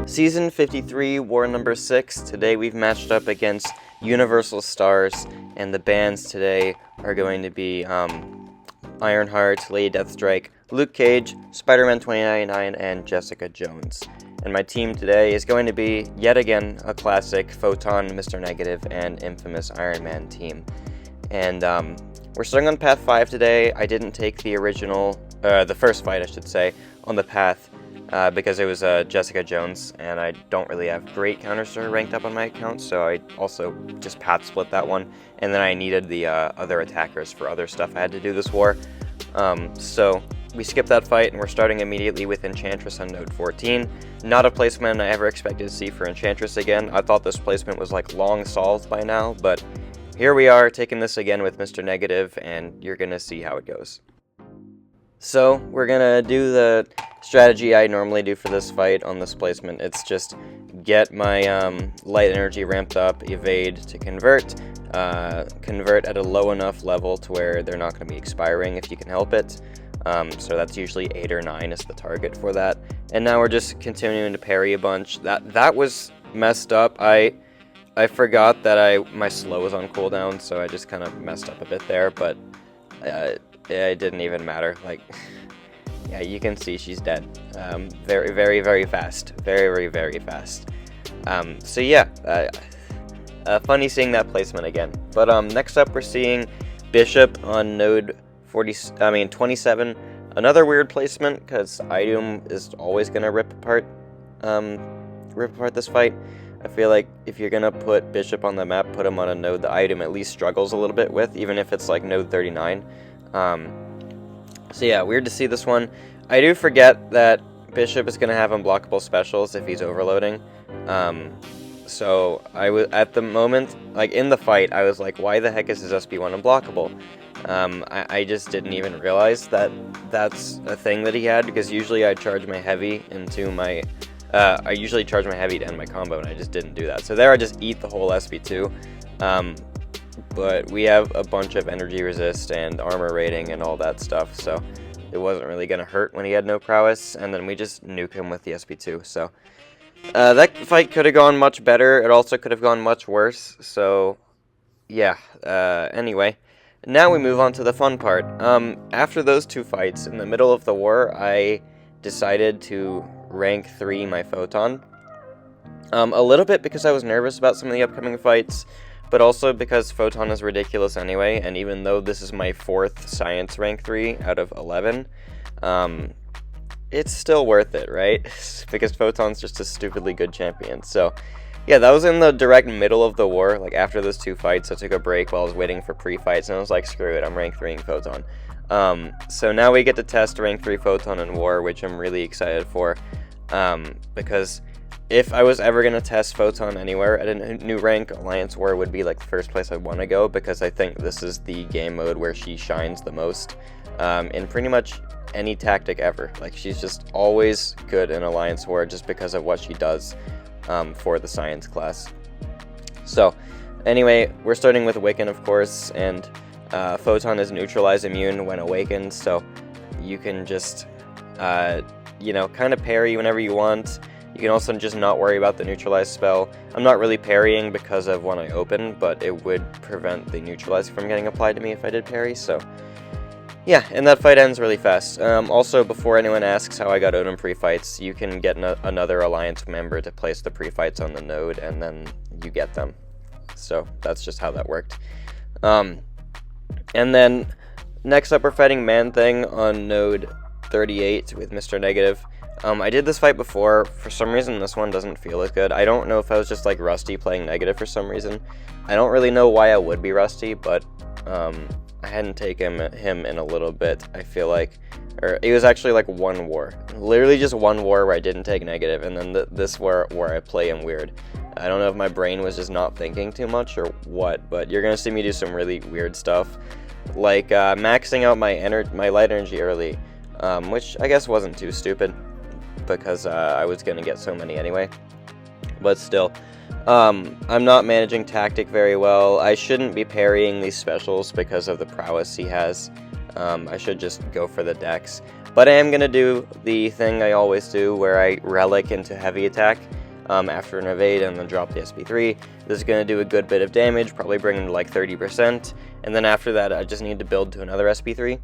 Season 53, War number 6. Today we've matched up against Universal Stars, and the bands today are going to be Ironheart, Lady Deathstrike, Luke Cage, Spider-Man 2099, and Jessica Jones. And my team today is going to be, yet again, a classic Photon, Mr. Negative, and infamous Iron Man team. And we're starting on Path 5 today. I didn't take the original, the first fight I should say, on the path, because it was Jessica Jones, and I don't really have great counters to her ranked up on my account, so I also just path split that one, and then I needed the other attackers for other stuff I had to do this war. So we skipped that fight, and we're starting immediately with Enchantress on node 14. Not a placement I ever expected to see for Enchantress again. I thought this placement was like long solved by now, but here we are taking this again with Mr. Negative, and you're gonna see how it goes. So we're gonna do the strategy I normally do for this fight on this placement. It's just get my light energy ramped up, evade to convert, convert at a low enough level to where they're not going to be expiring if you can help it. So that's usually 8 or 9 is the target for that. And now we're just continuing to parry a bunch. That was messed up. I forgot that my slow was on cooldown, so I just kind of messed up a bit there, but it didn't even matter. Like, yeah, you can see she's dead. Very, very, very fast. Very, very, very fast. So yeah, funny seeing that placement again. But next up we're seeing Bishop on node 27. Another weird placement, because iDoom is always gonna rip apart this fight. I feel like if you're gonna put Bishop on the map, put him on a node that iDoom at least struggles a little bit with, even if it's like node 39. So yeah, weird to see this one. I do forget that Bishop is going to have unblockable specials if he's overloading. So I was, at the moment, like in the fight, I was like, why the heck is his SB1 unblockable? I just didn't even realize that that's a thing that he had, because usually I charge my heavy into my, I usually charge my heavy to end my combo, and I just didn't do that. So there I just eat the whole SB2. But we have a bunch of energy resist and armor rating and all that stuff, so it wasn't really going to hurt when he had no prowess, and then we just nuke him with the SP2, so that fight could have gone much better. It also could have gone much worse, so yeah. Anyway, now we move on to the fun part. After those two fights, in the middle of the war, I decided to rank 3 my Photon. A little bit because I was nervous about some of the upcoming fights, but also because Photon is ridiculous anyway, and even though this is my 4th Science rank 3 out of 11, it's still worth it, right? Because Photon's just a stupidly good champion. So yeah, that was in the direct middle of the war, like after those two fights. I took a break while I was waiting for pre-fights, and I was like, screw it, I'm rank 3ing Photon. So now we get to test rank 3 Photon in war, which I'm really excited for, because if I was ever going to test Photon anywhere at a new rank, Alliance War would be like the first place I'd want to go, because I think this is the game mode where she shines the most in pretty much any tactic ever. Like, she's just always good in Alliance War just because of what she does for the Science class. So anyway, we're starting with Wiccan, of course, and Photon is neutralize immune when awakened, so you can just you know, kind of parry whenever you want. You can also just not worry about the neutralize spell. I'm not really parrying because of when I open, but it would prevent the neutralize from getting applied to me if I did parry, so yeah, and that fight ends really fast. Also, before anyone asks how I got Odin pre-fights, you can get another Alliance member to place the pre-fights on the node, and then you get them. So that's just how that worked. And then next up we're fighting Man-Thing on node 38 with Mr. Negative. I did this fight before. For some reason, this one doesn't feel as good. I don't know if I was just like rusty playing Negative for some reason. I don't really know why I would be rusty, but I hadn't taken him in a little bit, I feel like. Or it was actually like one war. Literally just one war where I didn't take Negative, and then this war where I play him weird. I don't know if my brain was just not thinking too much or what, but you're going to see me do some really weird stuff. Like maxing out my light energy early, which I guess wasn't too stupid, because I was going to get so many anyway. But still, I'm not managing tactic very well. I shouldn't be parrying these specials because of the prowess he has. I should just go for the dex. But I am going to do the thing I always do, where I relic into heavy attack after an evade and then drop the SP3. This is going to do a good bit of damage, probably bring him to like 30%, and then after that I just need to build to another SP3,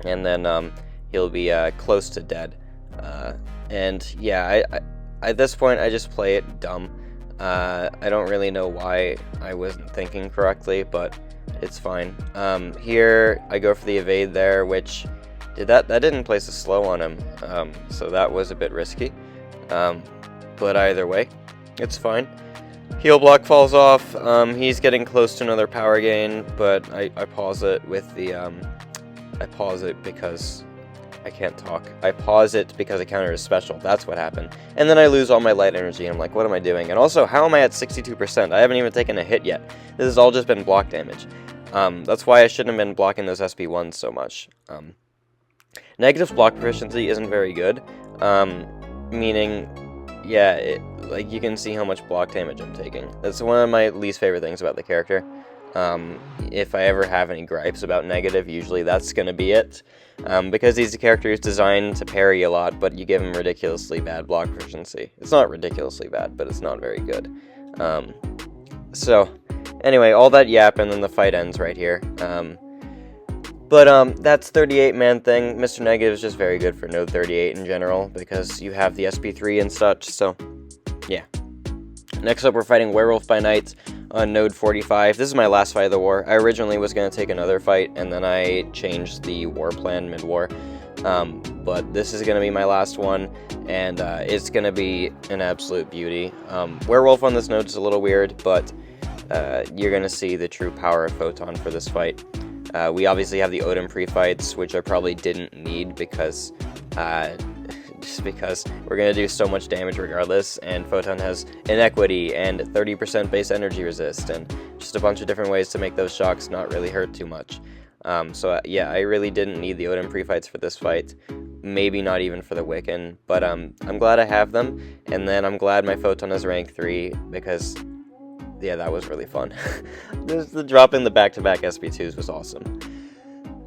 and then he'll be close to dead. And yeah, at this point I just play it dumb. I don't really know why I wasn't thinking correctly, but it's fine. Here I go for the evade there, which that didn't place a slow on him, so that was a bit risky. But either way, it's fine. Heal block falls off. He's getting close to another power gain, but I pause it with the I pause it because I can't talk. I pause it because I countered his special. That's what happened. And then I lose all my light energy, and I'm like, what am I doing? And also, how am I at 62%? I haven't even taken a hit yet. This has all just been block damage. That's why I shouldn't have been blocking those SP1s so much. Negative's block proficiency isn't very good, meaning, yeah, like you can see how much block damage I'm taking. That's one of my least favorite things about the character. If I ever have any gripes about negative, usually that's going to be it. Because he's a character who's designed to parry a lot, but you give him ridiculously bad block proficiency. It's not ridiculously bad, but it's not very good. So, anyway, all that yap, and then the fight ends right here. But that's 38-man thing. Mr. Negative is just very good for node 38 in general, because you have the SP3 and such, so yeah. Next up, we're fighting Werewolf by Night on node 45. This is my last fight of the war. I originally was going to take another fight, and then I changed the war plan mid-war. But this is going to be my last one, and it's going to be an absolute beauty. Werewolf on this node is a little weird, but you're going to see the true power of Photon for this fight. We obviously have the Odin pre-fights, which I probably didn't need because just because we're going to do so much damage regardless, and Photon has inequity and 30% base energy resist, and just a bunch of different ways to make those shocks not really hurt too much. So yeah, I really didn't need the Odin pre-fights for this fight, maybe not even for the Wiccan, but I'm glad I have them, and then I'm glad my Photon is rank 3, because yeah, that was really fun. The drop in the back-to-back SP2s was awesome.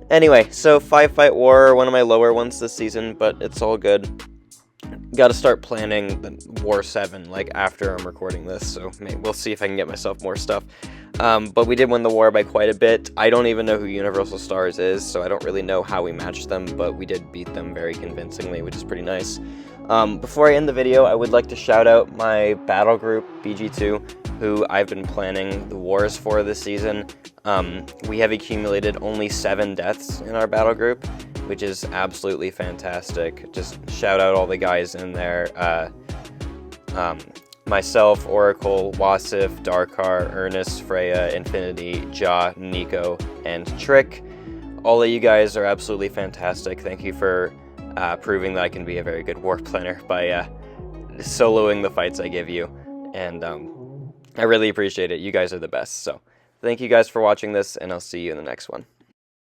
Anyway, so 5-fight war, one of my lower ones this season, but it's all good. Got to start planning the War 7, like, after I'm recording this, so maybe we'll see if I can get myself more stuff. But we did win the war by quite a bit. I don't even know who Universal Stars is, so I don't really know how we matched them, but we did beat them very convincingly, which is pretty nice. Before I end the video, I would like to shout out my battle group, BG2, who I've been planning the wars for this season. We have accumulated only 7 deaths in our battle group, which is absolutely fantastic. Just shout out all the guys in there. Myself, Oracle, Wasif, Darkar, Ernest, Freya, Infinity, Ja, Nico, and Trick. All of you guys are absolutely fantastic. Thank you for proving that I can be a very good war planner by soloing the fights I give you. And I really appreciate it. You guys are the best. So thank you guys for watching this, and I'll see you in the next one.